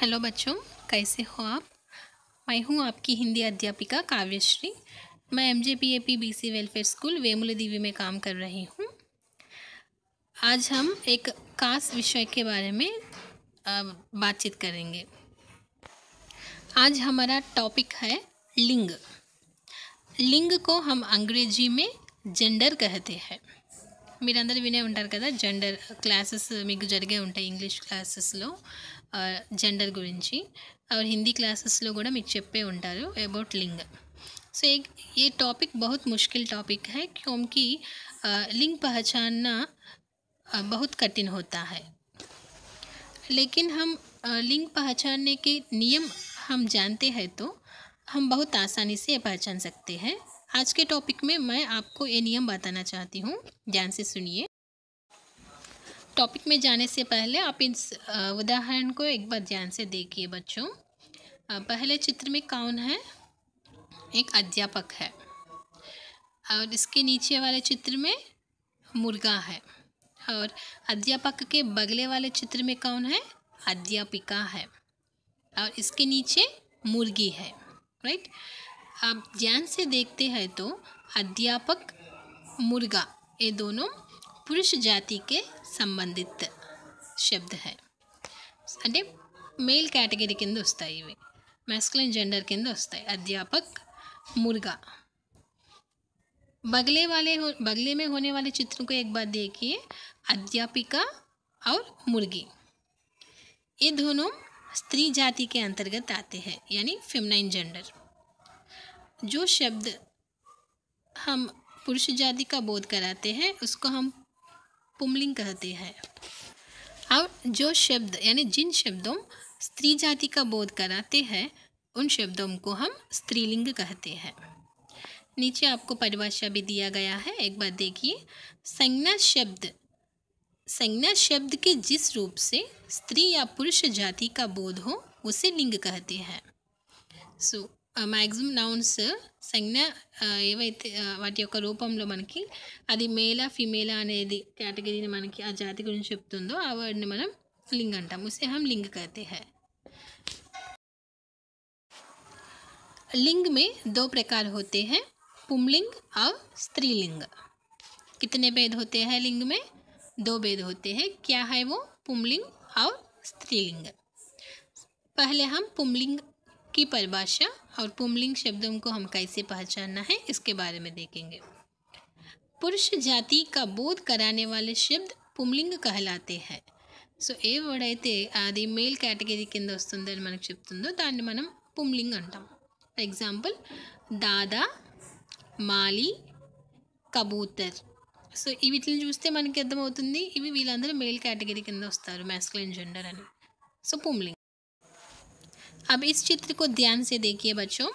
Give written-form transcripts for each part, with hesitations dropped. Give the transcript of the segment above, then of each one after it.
Hello बच्चों, कैसे हो आप। मैं हूं आपकी हिंदी अध्यापिका काव्यश्री। मैं MJPAP BC वेलफेयर स्कूल वेमुलदीवी में काम कर रही हूं। आज हम एक खास विषय के बारे में बातचीत करेंगे। आज हमारा टॉपिक है लिंग। लिंग को हम अंग्रेजी में जेंडर कहते हैं। మీరందరూ వినే ఉంటారు కదా, జెండర్ క్లాసెస్ మీకు జరిగే ఉంటాయి ఇంగ్లీష్ క్లాసెస్లో జెండర్ గురించి, और हिंदी क्लासेसలో కూడా మీకు చెప్పే ఉంటారు अबाउट लिंग। सो ये टॉपिक बहुत मुश्किल टॉपिक है क्योंकि लिंग पहचानना बहुत कठिन होता है। लेकिन हम लिंग पहचानने के नियम हम जानते हैं तो हम बहुत आसानी से पहचान सकते हैं। आज के टॉपिक में मैं आपको ये नियम बताना चाहती हूँ, ध्यान से सुनिए। टॉपिक में जाने से पहले आप इस उदाहरण को एक बार ध्यान से देखिए बच्चों। पहले चित्र में कौन है? एक अध्यापक है, और इसके नीचे वाले चित्र में मुर्गा है, और अध्यापक के बगले वाले चित्र में कौन है? अध्यापिका है, और इसके नीचे मुर्गी है। राइट, आप ध्यान से देखते हैं तो अध्यापक, मुर्गा, ये दोनों पुरुष जाति के संबंधित शब्द है। అంటే मेल कैटेगरी కింద వస్తాయి, ఇవి मैस्कुलिन जेंडर కింద వస్తాయి। अध्यापक, मुर्गा। बगले में होने वाले चित्र को एक बार देखिए, अध्यापिका और मुर्गी, ये दोनों स्त्री जाति के अंतर्गत आते हैं, यानी फेमिनाइन जेंडर। जो शब्द हम पुरुष जाति का बोध कराते हैं उसको हम पुंलिंग कहते हैं, और जो शब्द यानी जिन शब्दों स्त्री जाति का बोध कराते हैं उन शब्दों को हम स्त्रीलिंग कहते हैं। नीचे आपको परिभाषा भी दिया गया है, एक बार देखिए। संज्ञा शब्द के जिस रूप से स्त्री या पुरुष जाति का बोध हो उसे लिंग कहते हैं। सो మ్యాక్సిమం నౌన్స్ సంజ్ఞ ఏవైతే వాటి యొక్క రూపంలో మనకి అది మేలా ఫిమేలా అనేది కేటగిరీని మనకి ఆ జాతి గురించి చెప్తుందో ఆ వర్డ్ని మనం लिंग अंटाम, उसे हम लिंग कहते हैं। लिंग में दो प्रकार होते हैं, पुंलिंग और स्त्रीलिंग। कितने भेद होते हैं लिंग में? दो भेद होते हैं। क्या है वो? पुंलिंग और स्त्रीलिंग। पहले हम पुंलिंग की परिभाषा और पुंलिंग शब्दों को हम कैसे पहचानना है इसके बारे में देखेंगे। पुरुष जाति का बोध कराने वाले शब्द पुंलिंग कहलाते हैं। సో ఏ వర్డ్ అయితే అది మేల్ కేటగిరీ కింద వస్తుందని మనకు చెప్తుందో దాన్ని మనం పుంలింగ్ అంటాం। ఫర్ ఎగ్జాంపుల్ దాదా, మాలి, కబూతర్। సో వీటిని చూస్తే మనకి అర్థమవుతుంది ఇవి వీళ్ళందరూ మేల్ కేటగిరీ కింద వస్తారు, मैस्कुलिन जेंडर అని। సో पुंलिंग। अब इस चित्र को ध्यान से देखिए बच्चों।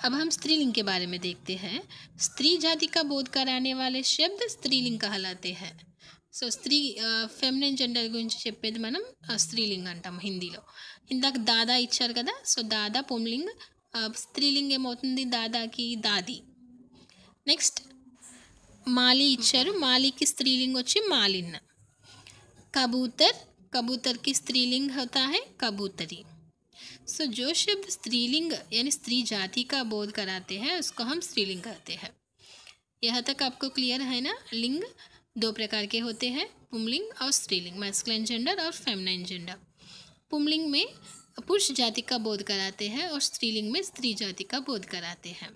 अब हम स्त्रीलिंग के बारे में देखते हैं। स्त्री जाति का बोध कराने वाले शब्द स्त्रीलिंग कहलाते हैं। సో స్త్రీ ఫెమినిన్ జెండర్ గురించి చెప్పేది మనం స్త్రీలింగ్ అంటాం హిందీలో। ఇందాక దాదా ఇచ్చారు కదా, సో దాదా పుంలింగ్, స్త్రీలింగ్ ఏమవుతుంది? దాదాకి దాది। నెక్స్ట్ మాలి ఇచ్చారు, మాలికి స్త్రీలింగ్ వచ్చి మాలిన్। कबूतर, कबूतर की स्त्रीलिंग होता है कबूतरी। सो जो शब्द स्त्रीलिंग यानी स्त्री जाति का बोध कराते हैं उसको हम स्त्रीलिंग कहते हैं। यहाँ तक आपको क्लियर है ना? लिंग दो प्रकार के होते हैं, पुंलिंग और स्त्रीलिंग, मैस्कुलिन जेंडर और फेमिनाइन जेंडर। पुंलिंग में पुरुष जाति का बोध कराते हैं और स्त्रीलिंग में स्त्री जाति का बोध कराते हैं।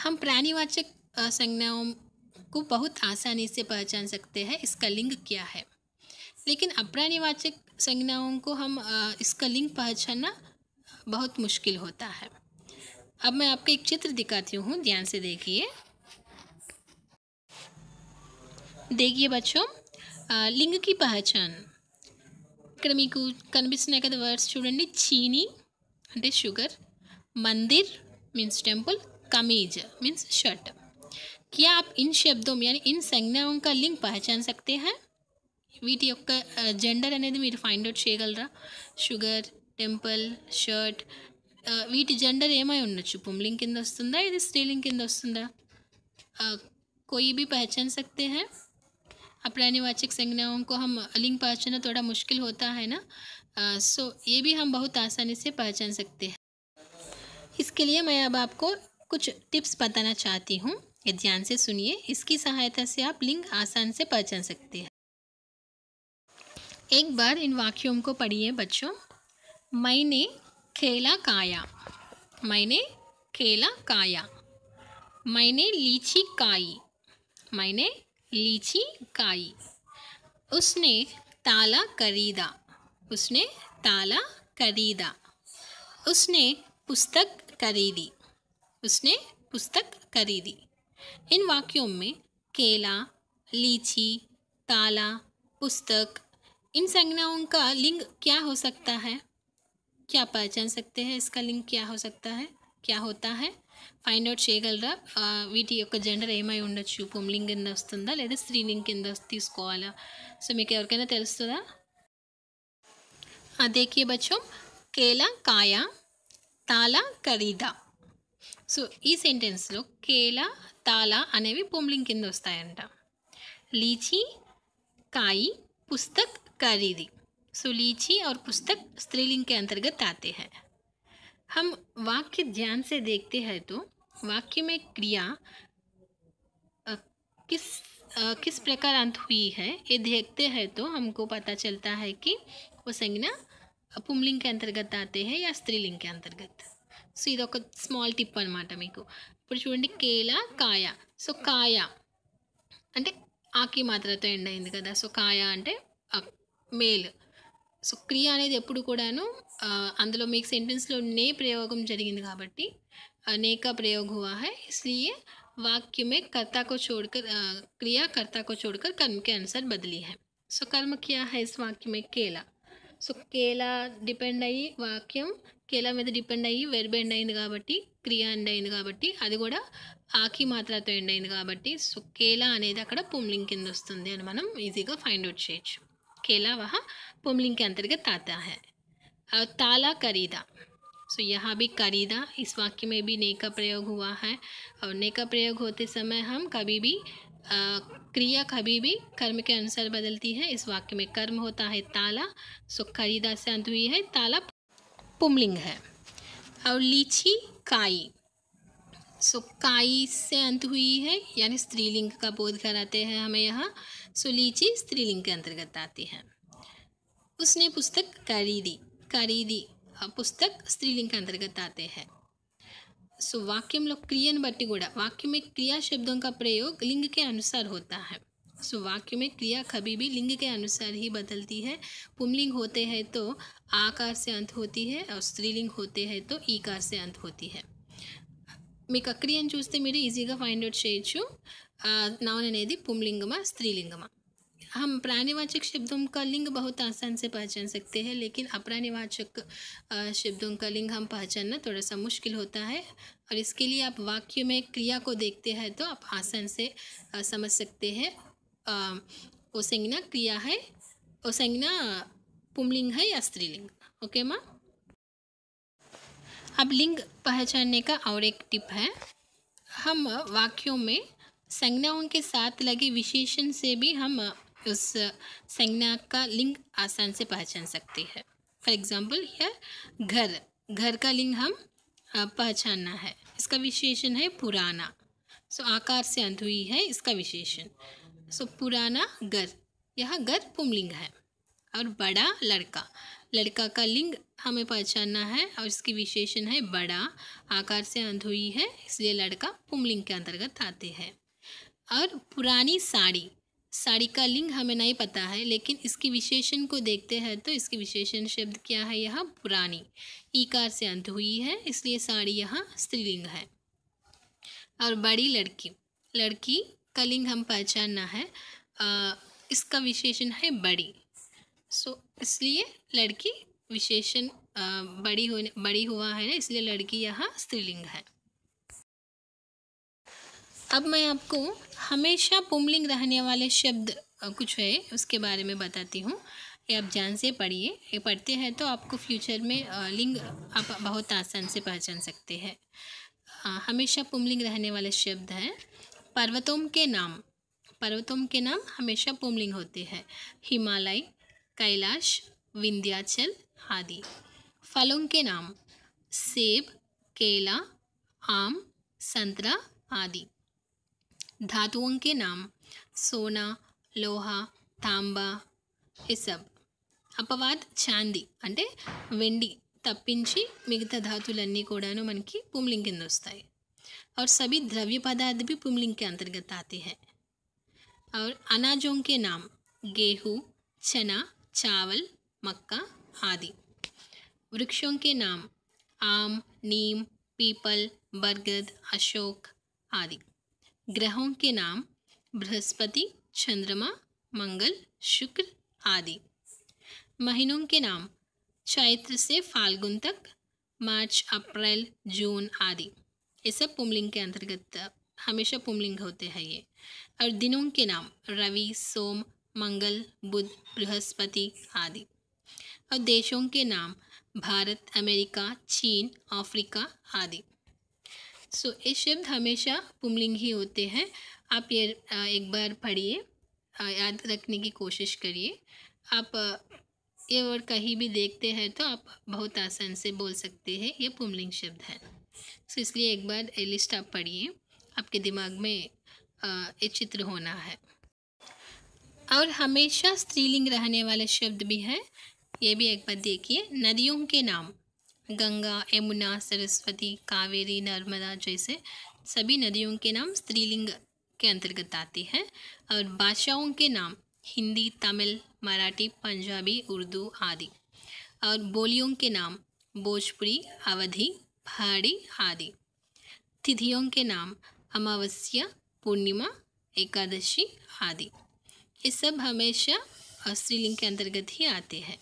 हम प्राणीवाचक संज्ञाओं को बहुत आसानी से पहचान सकते हैं इसका लिंग क्या है, लेकिन अप्राणीवाचक संज्ञाओं को हम इसका लिंग पहचानना बहुत मुश्किल होता है। अब मैं आपको एक चित्र दिखाती हूँ, ध्यान से देखिए। देखिए बच्चों, लिंग की पहचान ఇక్కడ మీకు కనిపిస్తున్నాయి కదా వర్డ్స్ చూడండి। చీనీ అంటే షుగర్, मंदिर मीन्स टेम्पल, कमीज मीन्स शर्ट। क्या आप इन शब्दों यानी इन संज्ञाओं का लिंग पहचान सकते हैं? వీటి యొక్క జెండర్ అనేది మీరు ఫైండ్ అవుట్ చేయగలరా? షుగర్, టెంపుల్, షర్ట్, వీటి జెండర్ ఏమై ఉండొచ్చు? పుంలింగ్ కింద వస్తుందా, ఇది స్త్రీలింగ్ కింద వస్తుందా? कोई भी पहचान सकते हैं? अप्राणीवाचक संज्ञाओं को हम लिंग पहचानना थोड़ा मुश्किल होता है ना, सो ये भी हम बहुत आसानी से पहचान सकते हैं। इसके लिए मैं अब आपको कुछ टिप्स बताना चाहती हूँ, ये ध्यान से सुनिए। इसकी सहायता से आप लिंग आसान से पहचान सकते हैं। एक बार इन वाक्यों को पढ़िए बच्चों। मैंने केला खाया, मैंने केला खाया। मैंने लीची खाई, मैंने लीची खाई। उसने ताला खरीदा, उसने ताला खरीदा। उसने पुस्तक खरीदी, उसने पुस्तक खरीदी। इन वाक्यों में केला, लीची, ताला, पुस्तक, इन संज्ञाओं का लिंग क्या हो सकता है? क्या पहचान सकते हैं इसका लिंग क्या हो सकता है, क्या होता है? ఫైండ్ అవుట్ చేయగలరా? వీటి యొక్క జెండర్ ఏమై ఉండొచ్చు? పుంలింగ్ కింద వస్తుందా లేదా స్త్రీలింగ్ కింద తీసుకోవాలా? సో మీకు ఎవరికైనా తెలుస్తుందా? देखिए बच्चों, केला खाया, ताला खरीदा। సో ఈ సెంటెన్స్లో కేలా, తాలా అనేవి పుంలింగ్ కింద వస్తాయంట. लीची, काई, पुस्तक खरीदी। सो लीची और पुस्तक स्त्रीलिंग के अंतर्गत आते हैं। हम वाक्य ध्यान से देखते हैं तो वाक्य में क्रिया किस प्रकार अंत हुई है ये देखते हैं तो हमको पता चलता है कि वो संज्ञा पुंलिंग के अंतर्गत आते हैं या स्त्रीलिंग के अंतर्गत. సో ఇది ఒక స్మాల్ టిప్ అనమాట మీకు. ఇప్పుడు చూడండి కేలా కాయ. సో కాయ అంటే ఆకి మాత్రతో ఎండ్ అయింది కదా. సో కాయ అంటే మేల్. సో క్రియ అనేది ఎప్పుడు కూడాను అందులో మీకు సెంటెన్స్లో నే ప్రయోగం జరిగింది కాబట్టి ने का प्रयोग हुआ है, इसलिए वाक्य में कर्ता को छोड़कर क्रिया कर्ता को छोड़कर कर्म के अनुसार बदली है. सो कर्म क्या है इस वाक्य में? केला. సో కేలా డిపెండ్ అయ్యి వాక్యం కేలా మీద డిపెండ్ అయ్యి వెర్బ్ ఎండ్ అయింది కాబట్టి క్రియ ఎండ్ అయింది కాబట్టి అది కూడా ఆకి మాత్రతో ఎండ్ అయింది కాబట్టి సో కేలా అనేది అక్కడ పుంలింగ్ కింద వస్తుంది అని మనం ఈజీగా ఫైండ్ అవుట్ చేయొచ్చు. केला वहाँ पुंलिंग के अंतर्गत आता है. और ताला खरीदा. सो यहाँ भी खरीदा इस वाक्य में भी ने का प्रयोग हुआ है. और ने का प्रयोग होते समय हम कभी भी क्रिया कभी भी कर्म के अनुसार बदलती है. इस वाक्य में कर्म होता है ताला. सो खरीदा से अंत हुई है, ताला पुंलिंग है. और लीची काई. सो काई से अंत हुई है यानी स्त्रीलिंग का बोध कराते हैं हमें यहाँ. सो लीची स्त्रीलिंग के अंतर्गत आती है. उसने पुस्तक खरीदी. खरीदी पुस्तक स्त्रीलिंग के अंतर्गत आते हैं. सो वाक्य में क्रियन बट्टी गुड़ा वाक्य में क्रिया शब्दों का प्रयोग लिंग के अनुसार होता है. सो वाक्य में क्रिया कभी भी लिंग के अनुसार ही बदलती है. पुंलिंग होते हैं तो आकार से अंत होती है और स्त्रीलिंग होते हैं तो ईकार से अंत होती है. మీకు క్రియను చూస్తే మీరు ఈజీగా ఫైండ్ అవుట్ చేయొచ్చు నౌన్ అనేది पुंलिंगमा स्त्रीलिंगमा. हम प्राणीवाचक शब्दों का लिंग बहुत आसान से पहचान सकते हैं, लेकिन अप्राणीवाचक शब्दों का लिंग हम पहचानना थोड़ा सा मुश्किल होता है. और इसके लिए आप वाक्य में क्रिया को देखते हैं तो आप आसान से समझ सकते हैं वो संज्ञा क्रिया है, वो संज्ञा पुंलिंग है या स्त्रीलिंग. ओके माँ. अब लिंग पहचानने का और एक टिप है. हम वाक्यों में संज्ञाओं के साथ लगे विशेषण से भी हम उस संज्ञा का लिंग आसान से पहचान सकते हैं. फॉर एग्जाम्पल यह घर. घर का लिंग हम पहचानना है. इसका विशेषण है पुराना. सो आकार से अंत हुई है इसका विशेषण. सो पुराना घर. यह घर पुंलिंग है. और बड़ा लड़का. लड़का का लिंग हमें पहचानना है और इसकी विशेषण है बड़ा. आकार से अंत हुई है इसलिए लड़का पुंलिंग के अंतर्गत आते हैं. और पुरानी साड़ी. साड़ी का लिंग हमें नहीं पता है, लेकिन इसकी विशेषण को देखते हैं तो इसकी विशेषण शब्द क्या है? यहाँ पुरानी. ईकार से अंत हुई है इसलिए साड़ी यहाँ स्त्रीलिंग है. और बड़ी लड़की. लड़की का लिंग हम पहचानना है, इसका विशेषण है बड़ी. सो इसलिए लड़की विशेषण बड़ी हुआ है ना, इसलिए लड़की यहाँ स्त्रीलिंग है. अब मैं आपको हमेशा पुंलिंग रहने वाले शब्द कुछ है उसके बारे में बताती हूँ. ये आप ध्यान से पढ़िए. ये पढ़ते हैं तो आपको फ्यूचर में लिंग आप बहुत आसान से पहचान सकते हैं. हमेशा पुंलिंग रहने वाले शब्द हैं पर्वतों के नाम. पर्वतों के नाम हमेशा पुमलिंग होते हैं, हिमालय, कैलाश, विंध्याचल आदि। फलों के नाम सेब, केला, आम, संतरा आदि। धातुओं के नाम सोना, लोहा, तांबा ये सब। अपवाद చాంది అంటే వెండి తప్పించి మిగతా ధాతులన్నీ కూడాను మనకి पुमलिंग కింద వస్తాయి। और सभी द्रव्य पदार्थ भी पुमलिंग के अंतर्गत आते हैं। और अनाजों के नाम गेहूँ, चना, चावल, मक्का आदि। वृक्षों के नाम आम, नीम, पीपल, बरगद, अशोक आदि। ग्रहों के नाम बृहस्पति, चंद्रमा, मंगल, शुक्र आदि। महीनों के नाम चैत्र से फाल्गुन तक, मार्च, अप्रैल, जून आदि। ये सब पुमलिंग के अंतर्गत हमेशा पुमलिंग होते हैं ये। और दिनों के नाम रवि, सोम, मंगल, बुध, बृहस्पति आदि। और देशों के नाम भारत, अमेरिका, चीन, अफ्रीका आदि। सो ये शब्द हमेशा पुमलिंग ही होते हैं। आप ये एक बार पढ़िए, याद रखने की कोशिश करिए। आप ये वर्ड कहीं भी देखते हैं तो आप बहुत आसान से बोल सकते हैं ये पुमलिंग शब्द है। सो इसलिए एक बार ये लिस्ट आप पढ़िए, आपके दिमाग में ये चित्र होना है। और हमेशा स्त्रीलिंग रहने वाले शब्द भी हैं, ये भी एक बार देखिए। नदियों के नाम गंगा, यमुना, सरस्वती, कावेरी, नर्मदा जैसे सभी नदियों के नाम स्त्रीलिंग के अंतर्गत आते हैं। और भाषाओं के नाम हिंदी, तमिल, मराठी, पंजाबी, उर्दू आदि। और बोलियों के नाम भोजपुरी, अवधी, पहाड़ी आदि। तिथियों के नाम अमावस्या, पूर्णिमा, एकादशी आदि। ये सब हमेशा स्त्रीलिंग के अंतर्गत ही आते हैं।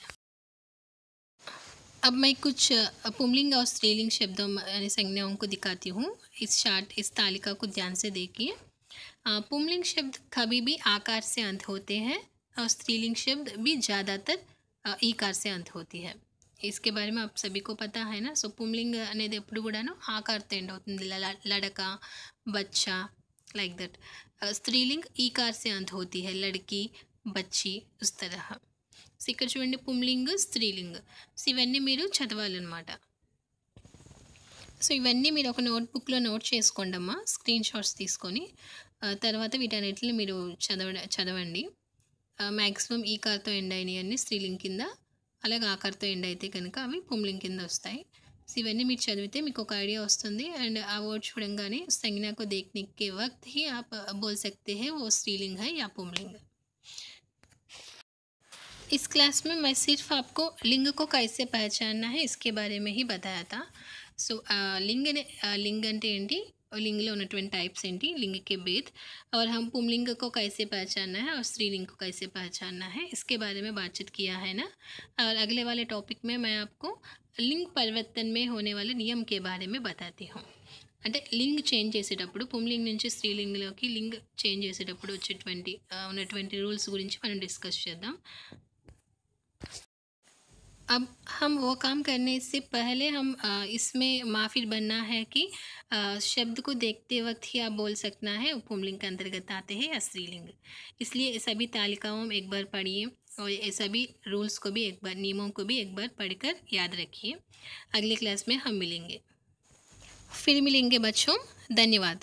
अब मैं कुछ पुमलिंग और स्त्रीलिंग शब्दों यानी संज्ञाओं को दिखाती हूँ। इस तालिका को ध्यान से देखिए। पुमलिंग शब्द कभी भी आकार से अंत होते हैं और स्त्रीलिंग शब्द भी ज़्यादातर ईकार से अंत होती है। इसके बारे में आप सभी को पता है ना। सो पुमलिंग అనేది ఎప్పుడు కూడాను ఆకారతో ఎండ్ అవుతుంది, लड़का, बच्चा लाइक दैट। स्त्रीलिंग ईकार से अंत होती है, लड़की, बच्ची उस तरह। సో ఇక్కడ చూడండి పుంలింగ్, స్త్రీలింగ్। సో ఇవన్నీ మీరు చదవాలన్నమాట। సో ఇవన్నీ మీరు ఒక నోట్బుక్లో నోట్ చేసుకోండి అమ్మా, స్క్రీన్ షాట్స్ తీసుకొని। తర్వాత వీటన్నిటిని మీరు చదవండి। మ్యాక్సిమం ఈకార్తో ఎండ్ అయినాయి అన్నీ స్త్రీలింగ్ కింద, అలాగే ఆకార్తో ఎండ్ అయితే కనుక అవి పుంలింగ్ కింద వస్తాయి। సో ఇవన్నీ మీరు చదివితే మీకు ఒక ఐడియా వస్తుంది। అండ్ ఆ వర్డ్ చూడంగానే संज्ञा को देखने के वक्त ही आप बोल सकते हैं वो स्त्रीलिंग है या पुंलिंग। इस क्लास में मैं सिर्फ आपको लिंग को कैसे पहचानना है इसके बारे में ही बताया था। सो लिंग అంటే ఏంటి, लिंगలో ఉన్నటువంటి टाइप्स ఏంటి, लिंग के भेद, और हम पुंलिंग को कैसे पहचानना है और स्त्रीलिंग को कैसे पहचानना है इसके बारे में बातचीत किया है ना। और अगले वाले टॉपिक में मैं आपको लिंग परिवर्तन में होने वाले नियम के बारे में बताती हूँ। అంటే లింగ్ చేంజ్ చేసేటప్పుడు పుంలింగ్ నుంచి స్త్రీలింగ్లోకి లింగ్ చేంజ్ చేసేటప్పుడు ఉన్నటువంటి రూల్స్ గురించి మనం డిస్కస్ చేద్దాం। अब हम वो काम करने से पहले हम इसमें माफिर बनना है कि शब्द को देखते वक्त ही आप बोल सकना है पुंलिंग के अंतर्गत आते हैं या स्त्रीलिंग। इसलिए सभी तालिकाओं में एक बार पढ़िए और ये सभी रूल्स को भी एक बार, नियमों को भी एक बार पढ़कर याद रखिए। अगले क्लास में हम मिलेंगे, फिर मिलेंगे बच्चों। धन्यवाद।